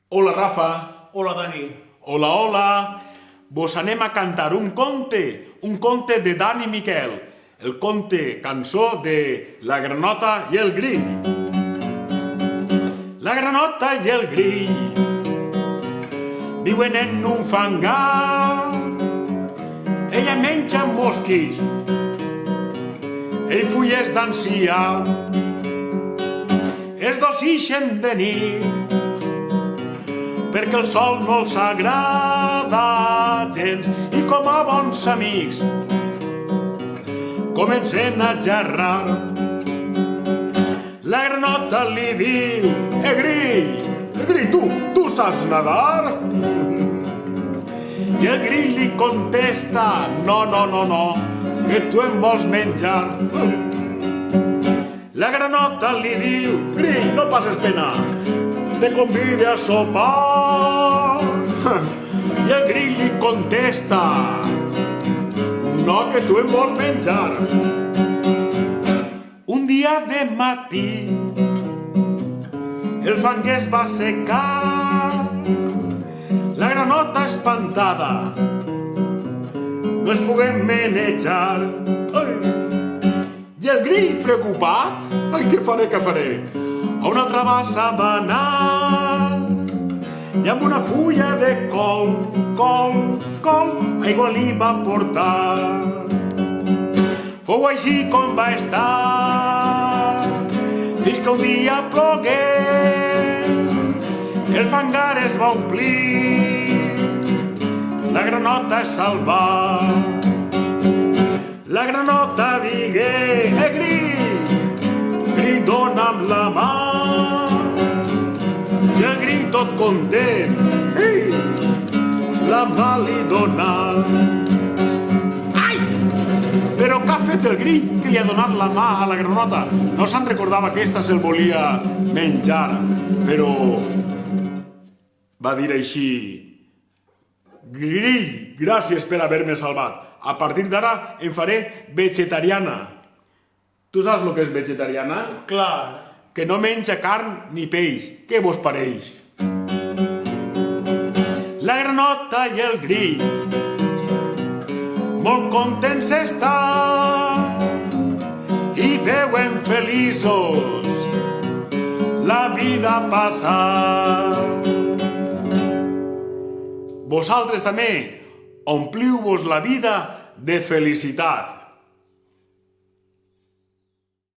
Hola, Rafa. Hola, Dani. Hola, hola. Vos anem a cantar un conte de Dani Miquel, el conte cançó de La granota i el grill. La granota i el grill viuen en un fangar. Ella menja mosquits, ell fulles d'ancià. Els dos ixen de nit perquè el sol no els agrada gens i com a bons amics comencen a xerrar. La granota li diu: grill, tu saps nedar? I el grill li contesta: no, que tu em vols menjar. La granota li diu: grill, no passes pena, te convide a sopar. I el grill li contesta: no, que tu em vols menjar. Un dia de matí el fang es va secar. La granota espantada no es pogué manejar. I el grill preocupat: ai, què faré? A una altra bassa va anar i amb una fulla de col, aigua li va portar. Fou així com va estar fins que un dia plogué, el fangar es va omplir, la granota es salvà. La granota digué: grill, dona'm la mà. I el grill tot content, la mà li dona. Ai! Però què ha fet el grill que li ha donat la mà a la granota? No se'n recordava que ésta se'l volia menjar, però va dir així: grill, gràcies per haver-me salvat. A partir d'ara em faré vegetariana. Tu saps el que és vegetariana? Clar. Que no menja carn ni peix. Què vos pareix? La granota i el grill molt contents estan i veuen feliços la vida passar. Vosaltres també ompliu-vos la vida de felicitat.